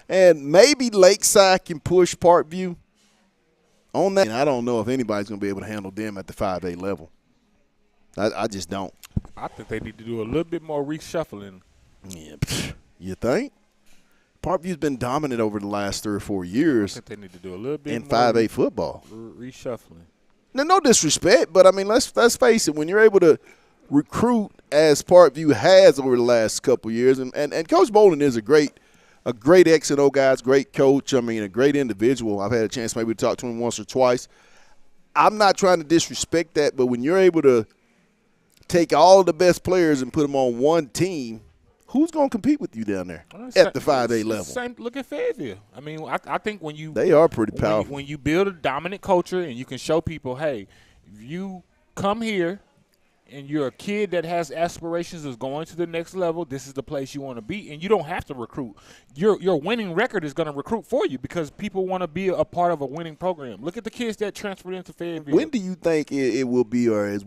And maybe Lakeside can push Parkview on that. And I don't know if anybody's going to be able to handle them at the 5A level. I just don't. I think they need to do a little bit more reshuffling. Yeah, you think? Parkview's been dominant over the last 3 or 4 years. I think they need to do a little bit in more 5A football. Reshuffling. Now, no disrespect, but I mean, let's face it. When you're able to recruit as Parkview has over the last couple of years, and Coach Bolden is a great X and O guy, great coach. I mean, a great individual. I've had a chance maybe to talk to him once or twice. I'm not trying to disrespect that, but when you're able to take all of the best players and put them on one team, who's going to compete with you down there at the 5A level? Same. Look at Fayetteville. I mean, I think when you they are pretty powerful. When you build a dominant culture and you can show people, hey, if you come here and you're a kid that has aspirations of going to the next level, this is the place you want to be, and you don't have to recruit. Your winning record is going to recruit for you because people want to be a part of a winning program. Look at the kids that transferred into Fayetteville. When do you think it will be, or is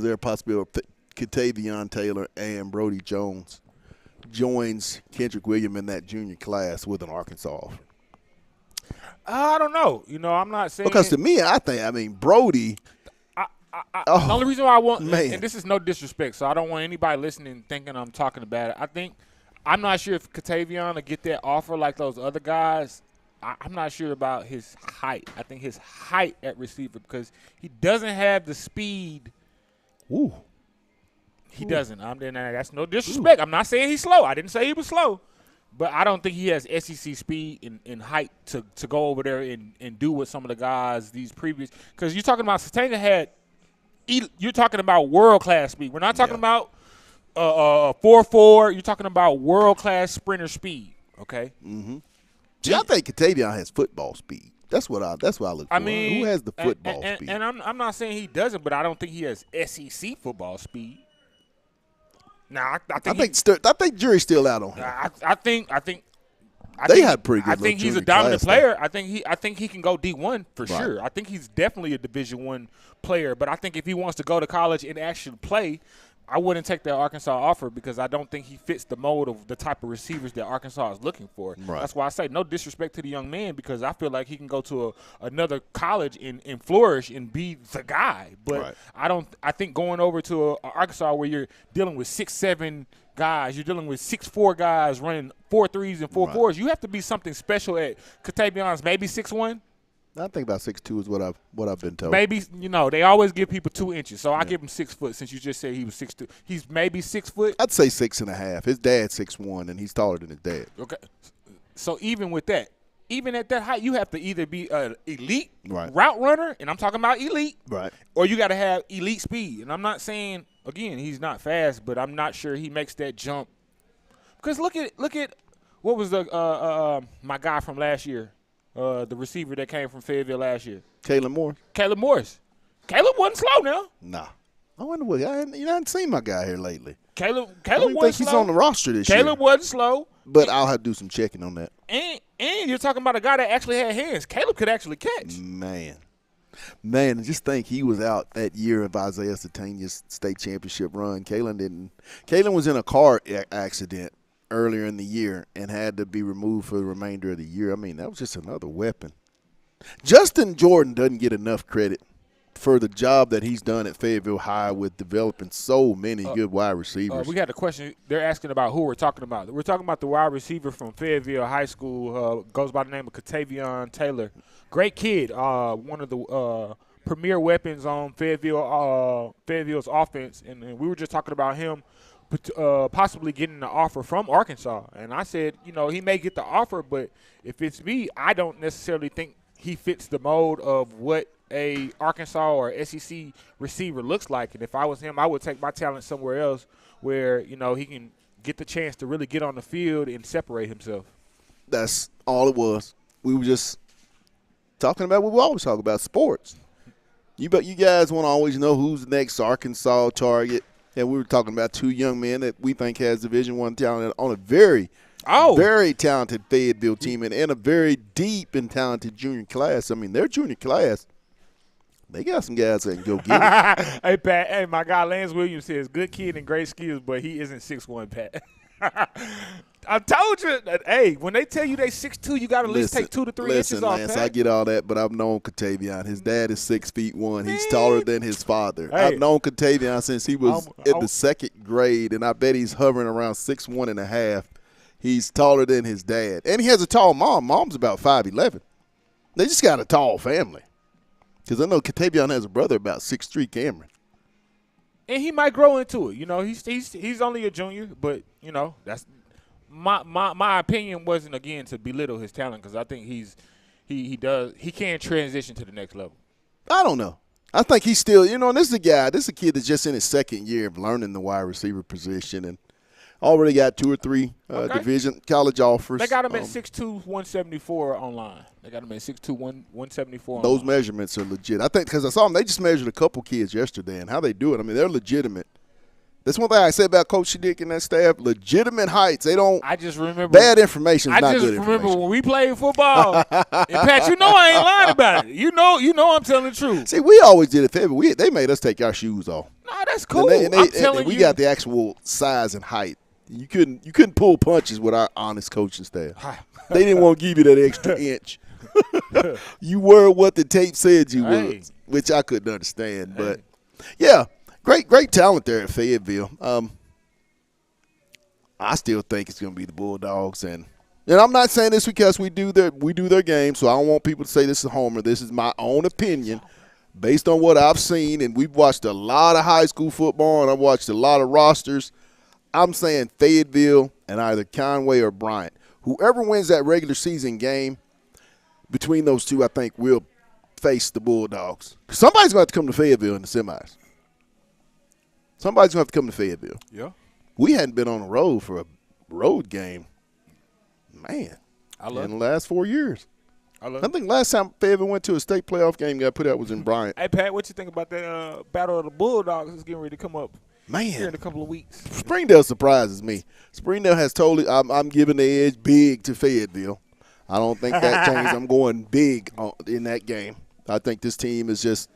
there a possibility of Katavion Taylor and Brody Jones joins Kendrick Williams in that junior class with an Arkansas offer? I don't know. I'm not saying – because to me, Brody – the only reason why I want, and this is no disrespect, so I don't want anybody listening thinking I'm talking about it. I'm not sure if Katavion will get that offer like those other guys. I'm not sure about his height. I think his height at receiver because he doesn't have the speed. Ooh. He doesn't. That's no disrespect. I'm not saying he's slow. I didn't say he was slow. But I don't think he has SEC speed and height to go over there and do what some of the guys these previous – because you're talking about Satanga had – you're talking about world-class speed. We're not talking about 4.4. You're talking about world-class sprinter speed, okay? Mm-hmm. See, I think Katavion has football speed. That's what I look for. I mean, who has the football speed? And I'm not saying he doesn't, but I don't think he has SEC football speed. Now, I think jury's still out on him. I think they had pretty good. I think he's a dominant player. I think he can go D1 for sure. I think he's definitely a Division I player. But I think if he wants to go to college and actually play, I wouldn't take that Arkansas offer because I don't think he fits the mold of the type of receivers that Arkansas is looking for. Right. That's why I say no disrespect to the young man because I feel like he can go to another college and flourish and be the guy. But I think going over to Arkansas where you're dealing with 6'7" guys, you're dealing with 6'4" guys running 4.3s and 4.4s. You have to be something special at Katavion's maybe 6'1". I think about 6'2" is what I've been told. Maybe they always give people 2 inches, so I give him 6 foot. Since you just said he was 6'2", he's maybe 6 foot. I'd say 6.5. His dad's 6'1", and he's taller than his dad. Okay, so even with that, even at that height, you have to either be an elite route runner, and I'm talking about elite, or you got to have elite speed. And I'm not saying again he's not fast, but I'm not sure he makes that jump. Because look at what was the my guy from last year. The receiver that came from Fayetteville last year. Caleb Morris. Caleb wasn't slow now. Nah. I wonder what – I haven't seen my guy here lately. Caleb wasn't slow. I don't think he's on the roster this year. Caleb wasn't slow. But I'll have to do some checking on that. And you're talking about a guy that actually had hands. Caleb could actually catch. Man, just think he was out that year of Isaiah Satania's state championship run. Kalen was in a car accident earlier in the year and had to be removed for the remainder of the year. I mean, that was just another weapon. Justin Jordan doesn't get enough credit for the job that he's done at Fayetteville High with developing so many good wide receivers. We had a question. They're asking about who we're talking about. We're talking about the wide receiver from Fayetteville High School, goes by the name of Katavion Taylor. Great kid, one of the premier weapons on Fayetteville's offense. And we were just talking about him possibly getting an offer from Arkansas. And I said, he may get the offer, but if it's me, I don't necessarily think he fits the mold of what a Arkansas or SEC receiver looks like. And if I was him, I would take my talent somewhere else where, he can get the chance to really get on the field and separate himself. That's all it was. We were just talking about what we always talk about, sports. You guys want to always know who's the next Arkansas target. And we were talking about 2 young men that we think has Division I talent on a very talented Fayetteville team and a very deep and talented junior class. I mean, their junior class, they got some guys that can go get it. Hey, Pat. Hey, my guy Lance Williams says, good kid and great skills, but he isn't 6'1", Pat. I told you. That, hey, when they tell you they 6'2", you got to at least take 2 to 3 inches off. Lance, Pat. I get all that, but I've known Katavion. His dad is 6'1". He's taller than his father. Hey. I've known Katavion since he was in the second grade, and I bet he's hovering around 6'1.5". He's taller than his dad, and he has a tall mom. Mom's about 5'11". They just got a tall family. Because I know Katavion has a brother about 6'3", Cameron. And he might grow into it. You know, he's only a junior, but you know that's my opinion wasn't again to belittle his talent because I think he can transition to the next level. I don't know. I think he's still, you know, and this is a kid that's just in his second year of learning the wide receiver position and already got 2 or 3 division college offers. They got him at 6'2", 174 online. They got him at 6'2", 174 Those online. measurements are legit. I think because I saw them, they just measured a couple kids yesterday and how they do it. I mean, they're legitimate. That's one thing I said about Coach Shadick and that staff. Legitimate heights. They don't. I just remember bad information is not good information. I just remember when we played football. And Pat, you know I ain't lying about it. You know I'm telling the truth. See, we always did it for everybody. They made us take our shoes off. Nah, that's cool. I'm telling you, we got the actual size and height. You couldn't pull punches with our honest coaching staff. They didn't want to give you that extra inch. You were what the tape said you was, which I couldn't understand. But yeah, great talent there at Fayetteville. I still think it's going to be the Bulldogs, and I'm not saying this because we do their game. So I don't want people to say this is a homer. This is my own opinion based on what I've seen, and we've watched a lot of high school football, and I've watched a lot of rosters. I'm saying Fayetteville and either Conway or Bryant. Whoever wins that regular season game between those two, I think, will face the Bulldogs. Somebody's going to have to come to Fayetteville in the semis. Somebody's going to have to come to Fayetteville. Yeah. We hadn't been on the road for a road game, man, in the last 4 years. I think last time Fayetteville went to a state playoff game got put out was in Bryant. Hey, Pat, what you think about that Battle of the Bulldogs that's getting ready to come up? Man, here in a couple of weeks. Springdale surprises me. Springdale has totally. I'm giving the edge big to Fayetteville. I don't think that changes. I'm going big in that game. I think this team is just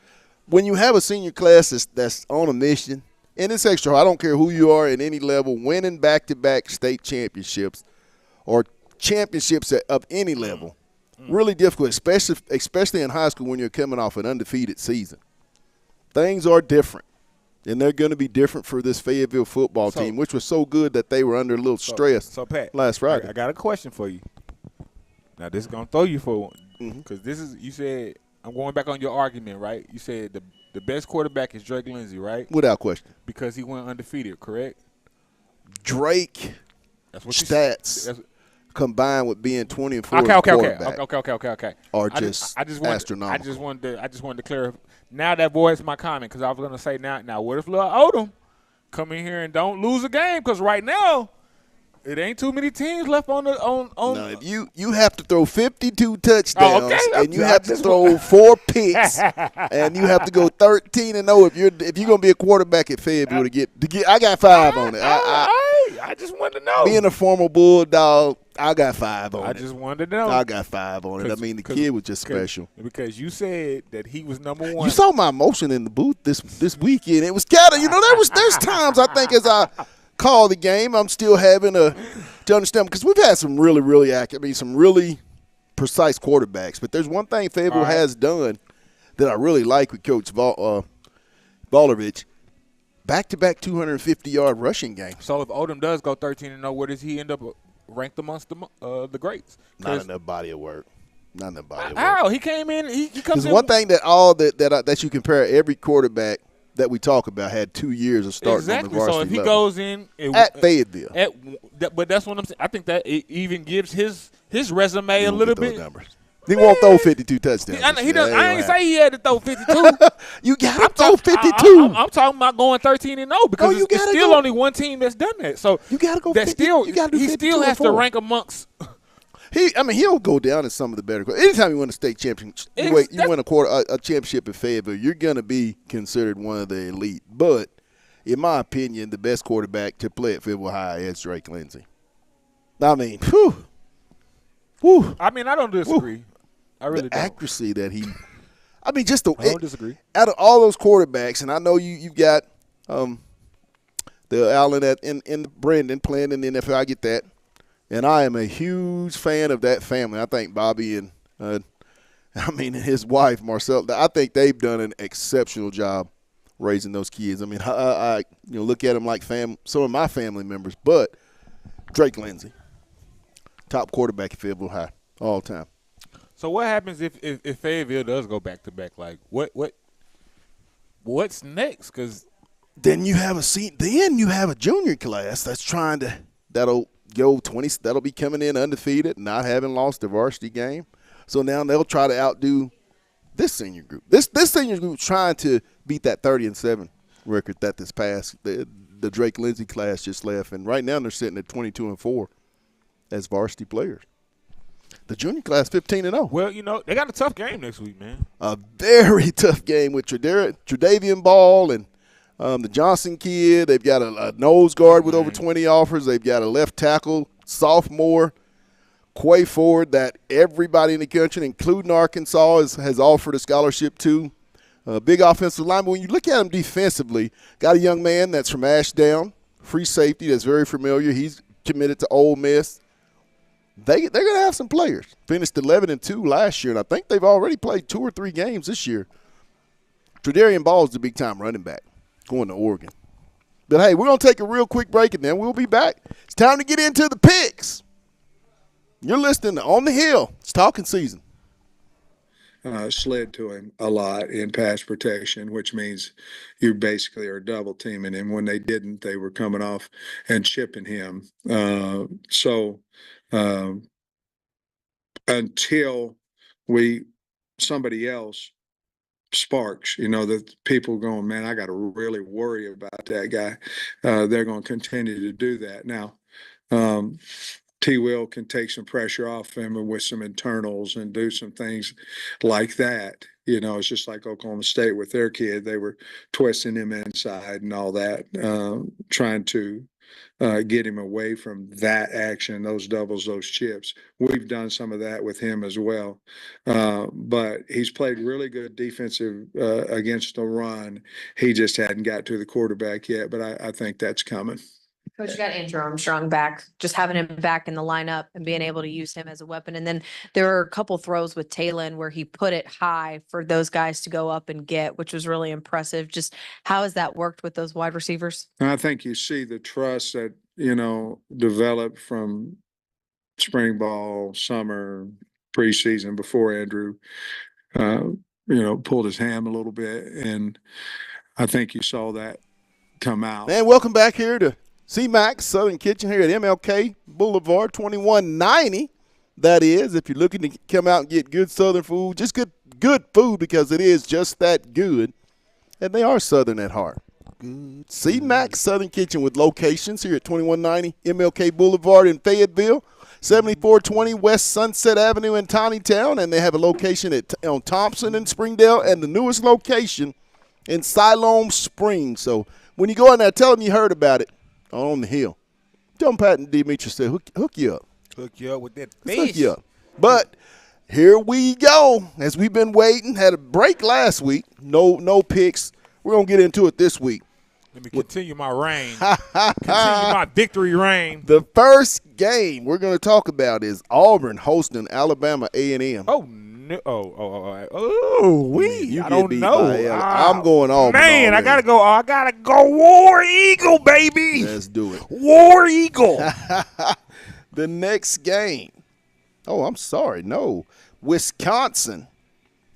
when you have a senior class that's on a mission, and it's extra. I don't care who you are at any level, winning back-to-back state championships or championships of any level, really difficult, especially in high school when you're coming off an undefeated season. Things are different. And they're going to be different for this Fayetteville football team, which was so good that they were under a little stress Pat, last Friday. I got a question for you. Now, this is going to throw you for one. Because you said, I'm going back on your argument, right? You said the best quarterback is Drake Lindsey, right? Without question. Because he went undefeated, correct? Drake stats combined with being 20 and 4 Okay. Are just astronomical. I just wanted to clarify. Now that voids my comment because I was going to say now what if Lil Odom come in here and don't lose a game? Because right now it ain't too many teams left on the No, if you have to throw 52 touchdowns and you have to throw 4 picks and you have to go 13-0 if you're going to be a quarterback at Fayetteville to get. I got 5 on it. I just wanted to know. Being a former Bulldog, I got 5 on it. I just wanted to know. I got 5 on it. I mean, the kid was just special. Because you said that he was number 1. You saw my emotion in the booth this weekend. It was kind of, there's times I think as I call the game, I'm still having to understand because we've had some really, really accurate, some really precise quarterbacks. But there's one thing Fayetteville has done that I really like with Coach Volovich. Back-to-back 250-yard rushing game. So if Odom does go 13-0, where does he end up ranked amongst the greats? Not in the body of work. Not in the body of work. How? He came in. He comes in. There's one thing that you compare every quarterback that we talk about had 2 years of starting on the varsity so if he level. Goes in at Fayetteville. But that's what I'm saying. I think that it even gives his resume a little bit. Numbers. He won't throw 52 touchdowns. I ain't say he had to throw 52. You got to throw 52. I'm talking about going 13-0 because it's still only one team that's done that. So you got to go. He still has to rank amongst. He'll go down in some of the better. Anytime you win a state championship, you win a championship at Fayetteville, you're going to be considered one of the elite. But in my opinion, the best quarterback to play at Fayetteville High is Drake Lindsey. I mean, I mean, I don't disagree. Whew. I really don't. Accuracy that he – I mean, just the – I don't disagree. Out of all those quarterbacks, and I know you've got the Allen and Brendan playing in the NFL. I get that. And I am a huge fan of that family. I think Bobby and his wife, Marcel, I think they've done an exceptional job raising those kids. I mean, I look at them like some of my family members. But Drake Lindsey, top quarterback at Fayetteville High, all time. So what happens if Fayetteville does go back-to-back? Like, what's next? Because then you have a junior class that'll go 20. That'll be coming in undefeated, not having lost a varsity game. So now they'll try to outdo this senior group. This senior group trying to beat that 30-7 record that this past the Drake Lindsey class just left, and right now they're sitting at 22-4 as varsity players. The junior class 15-0. Well, they got a tough game next week, man. A very tough game with Tredavian Ball and the Johnson kid. They've got a nose guard with over 20 offers. They've got a left tackle, sophomore, Quay Ford, that everybody in the country, including Arkansas, has offered a scholarship to. Big offensive lineman. When you look at him defensively, got a young man that's from Ashdown, free safety that's very familiar. He's committed to Ole Miss. They're going to have some players. Finished 11-2 last year, and I think they've already played 2 or 3 games this year. Tredavian Ball is the big-time running back going to Oregon. But, hey, we're going to take a real quick break, and then we'll be back. It's time to get into the picks. You're listening to On the Hill. It's talking season. Slid to him a lot in pass protection, which means you basically are double teaming him. When they didn't, they were coming off and chipping him. Until somebody else sparks, the people going, man, I got to really worry about that guy. They're going to continue to do that. Now, T. Will can take some pressure off him and with some internals and do some things like that. It's just like Oklahoma State with their kid. They were twisting him inside and all that, trying to get him away from that action, those doubles, those chips. We've done some of that with him as well. But he's played really good defensive against the run. He just hadn't got to the quarterback yet, but I think that's coming. Coach, you got Andrew Armstrong back, just having him back in the lineup and being able to use him as a weapon. And then there were a couple throws with Talon where he put it high for those guys to go up and get, which was really impressive. Just how has that worked with those wide receivers? I think you see the trust that, developed from spring ball, summer, preseason before Andrew, pulled his ham a little bit. And I think you saw that come out. Man, welcome back here to C-Max Southern Kitchen here at MLK Boulevard, 2190. That is, if you're looking to come out and get good Southern food, just good food because it is just that good. And they are Southern at heart. C-Max Southern Kitchen with locations here at 2190 MLK Boulevard in Fayetteville, 7420 West Sunset Avenue in Tawnytown, and they have a location on Thompson and Springdale, and the newest location in Siloam Springs. So when you go in there, tell them you heard about it. On the Hill. John Patton Demetrius said, hook you up. Hook you up with that Let's fish. hook you up. But here we go. As we've been waiting, had a break last week. No picks. We're going to get into it this week. Let me continue my reign. Continue my victory reign. The first game we're going to talk about is Auburn hosting Alabama A&M. Oh, no. I don't know. I'm going Auburn. Man, I gotta go War Eagle, baby. Let's do it. War Eagle. The next game. Oh, I'm sorry. No. Wisconsin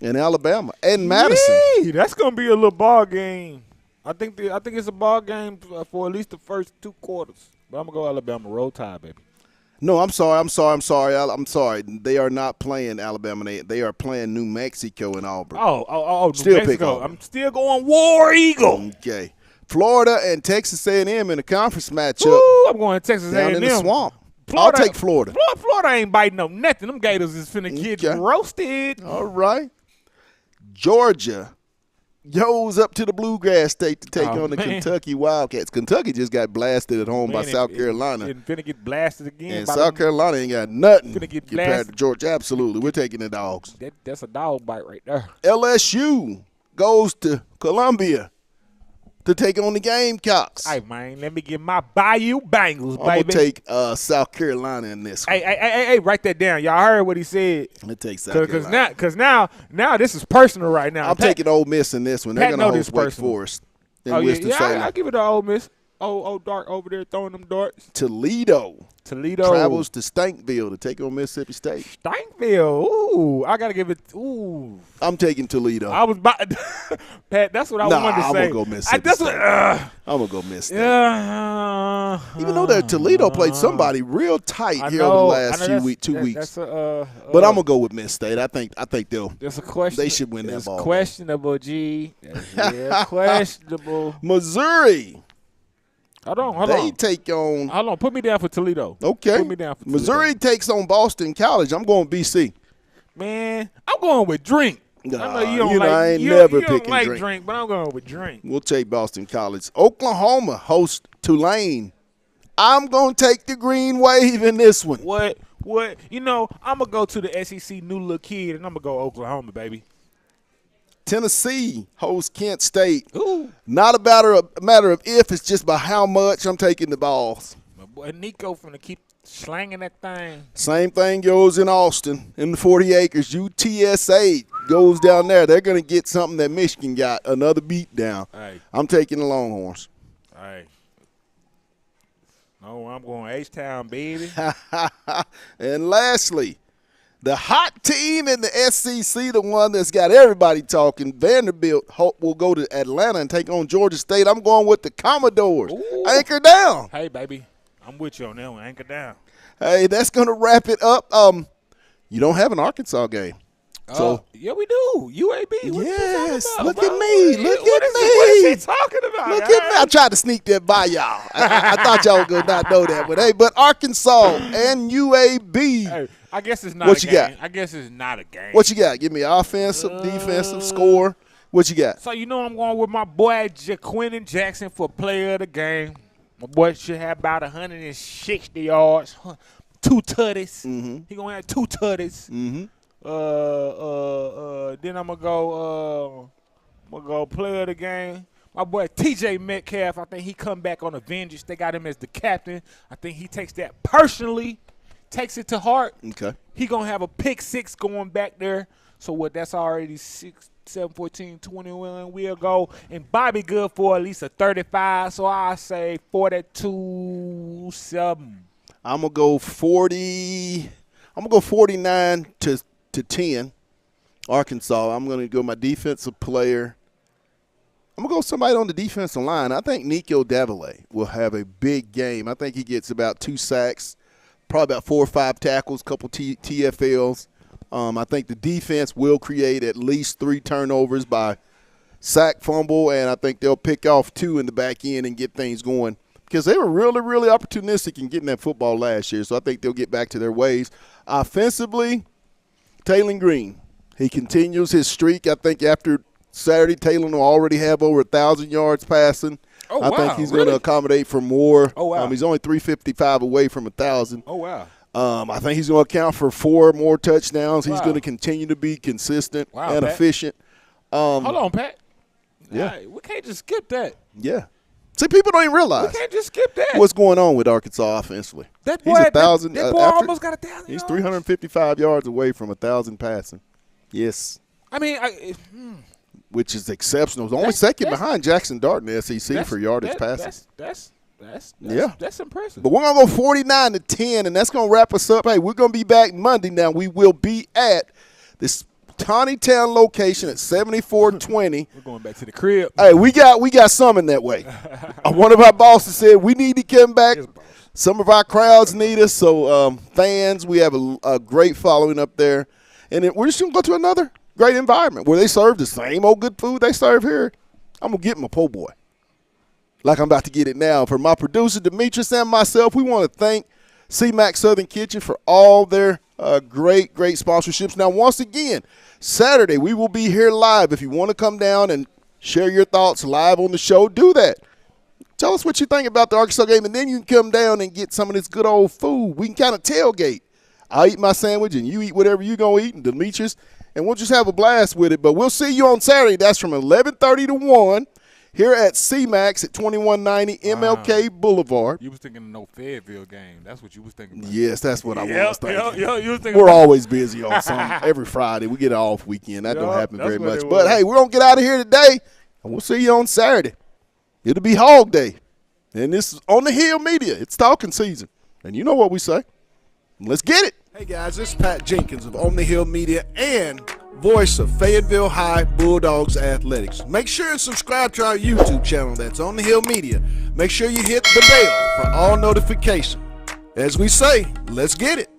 and Alabama and Madison. Yee, that's gonna be a little ball game. I think it's a ball game for at least the first 2 quarters. But I'm gonna go Alabama. Roll Tide, baby. No, I'm sorry. They are not playing Alabama. They are playing New Mexico and Auburn. Oh, still New Mexico. I'm still going War Eagle. Okay. Florida and Texas A&M in a conference matchup. Ooh, I'm going Texas down A&M. in the swamp. I'll take Florida. Florida ain't biting no nothing. Them Gators is finna get roasted. All right. Georgia goes up to the Bluegrass State to take on the Kentucky Wildcats. Kentucky just got blasted at home by South Carolina. And finna get blasted again. And South Carolina ain't got nothing finna get compared blasted. to Georgia. Absolutely. We're taking the Dogs. That's a dog bite right there. LSU goes to Columbia. to take on the Gamecocks. Hey, man, let me get my Bayou Bengals, I'm going baby. to take South Carolina in this one. Hey, write that down. Y'all heard what he said. I'm going to take South Carolina. Because now this is personal right now. I'm taking Ole Miss in this one. They're going to host Wake Forest in Winston-Salem. I'll give it to Ole Miss. Old Dark over there throwing them darts. Toledo travels to Stankville to take on Mississippi State. Stankville. Ooh, I got to give it. Ooh. I'm taking Toledo. I was about Pat, that's what I wanted to say. I'm going to go Mississippi State. I'm going to go Mississippi State. Even though that Toledo played somebody real tight over the last 2 weeks. But I'm going to go with Miss State. I think they'll. There's a question. They should win that ball. It's questionable, G. Yeah, questionable. Missouri. Hold on. They take on. Hold on. Put me down for Toledo. Okay. Put me down for Toledo. Missouri takes on Boston College. I'm going BC. Man, I'm going with Drink. I know you don't I ain't you never don't picking like Drink. but I'm going with Drink. We'll take Boston College. Oklahoma hosts Tulane. I'm going to take the Green Wave in this one. What? I'm going to go to the SEC new little kid, and I'm going to go Oklahoma, baby. Tennessee hosts Kent State. Ooh. Not a matter of if, it's just by how much I'm taking the balls. My boy Nico finna keep slanging that thing. Same thing goes in Austin in the 40 acres. UTSA goes down there. They're going to get something that Michigan got, another beat down. Hey. I'm taking the Longhorns. Hey. No, I'm going H-Town, baby. And lastly, the hot team in the SEC, the one that's got everybody talking, Vanderbilt will go to Atlanta and take on Georgia State. I'm going with the Commodores. Ooh. Anchor down. Hey, baby. I'm with you on that one. Anchor down. Hey, that's going to wrap it up. You don't have an Arkansas game. So yeah, we do. UAB. Yes, look at me. Look at me. What is he talking about? Look at me. I tried to sneak that by y'all. I thought y'all would not know that. But Arkansas and UAB. Hey, I guess it's not What a you game. got? I guess it's not a game. What you got? Give me offensive, defensive, score. What you got? So, I'm going with my boy Jaquindon Jackson for player of the game. My boy should have about 160 yards, 2 tutties. Mm-hmm. He going to have 2 tutties. Mm-hmm. Then I'm gonna go player of the game. My boy TJ Metcalf, I think he come back on a vengeance. They got him as the captain. I think he takes that personally, takes it to heart. Okay. He gonna have a pick 6 going back there. So that's already 6, 7, 14, 21. We'll go. And Bobby good for at least a 35. So I say 42-7. I'm gonna go 40. I'm gonna go 49 to 10. Arkansas. I'm gonna go my defensive player. I'm going to go somebody on the defensive line. I think Nico Davile will have a big game. I think he gets about 2 sacks, probably about 4 or 5 tackles, a couple TFLs. I think the defense will create at least 3 turnovers by sack, fumble, and I think they'll pick off 2 in the back end and get things going because they were really, really opportunistic in getting that football last year. So I think they'll get back to their ways. Offensively, Taylon Green. He continues his streak. I think after Saturday, Taylor will already have over 1,000 yards passing. Oh, I think he's going to accommodate for more. Oh, wow. He's only 355 away from 1,000. Oh, wow. I think he's going to account for 4 more touchdowns. He's Wow. going to continue to be consistent and Pat. efficient. Hold on, Pat. Yeah. We can't just skip that. Yeah. See, people don't even realize We can't just skip that. what's going on with Arkansas offensively. That He's boy, 1,000. that boy almost got 1,000 He's yards. 355 yards away from 1,000 passing. Yes. I mean, Which is exceptional. Only second behind Jackson Dart in the SEC for yardage passing. That's impressive. But we're going to go 49 to 10, and that's going to wrap us up. Hey, we're going to be back Monday now. We will be at this Tawny Town location at 7420. We're going back to the crib. Hey, we got some in that way. One of our bosses said we need to come back. Some of our crowds need us. So fans, we have a great following up there. And then we're just going to go to another great environment where they serve the same old good food they serve here. I'm going to get my po' boy like I'm about to get it now. For my producer, Demetrius, and myself, we want to thank C-Mac Southern Kitchen for all their great sponsorships. Now, once again, Saturday, we will be here live. If you want to come down and share your thoughts live on the show, do that. Tell us what you think about the Arkansas game, and then you can come down and get some of this good old food. We can kind of tailgate. I'll eat my sandwich, and you eat whatever you're going to eat, and Demetrius, and we'll just have a blast with it. But we'll see you on Saturday. That's from 11:30 to 1 here at CMAX at 2190 MLK Boulevard. You was thinking of no Fayetteville game. That's what you was thinking about. Yes, that's what I was thinking. You was thinking We're always busy on every Friday. We get an off weekend. That don't happen very much. But, hey, we're going to get out of here today, and we'll see you on Saturday. It'll be Hog Day. And this is On the Hill Media. It's talking season. And you know what we say. Let's get it. Hey, guys, this is Pat Jenkins of On the Hill Media and voice of Fayetteville High Bulldogs Athletics. Make sure and subscribe to our YouTube channel. That's On the Hill Media. Make sure you hit the bell for all notifications. As we say, let's get it.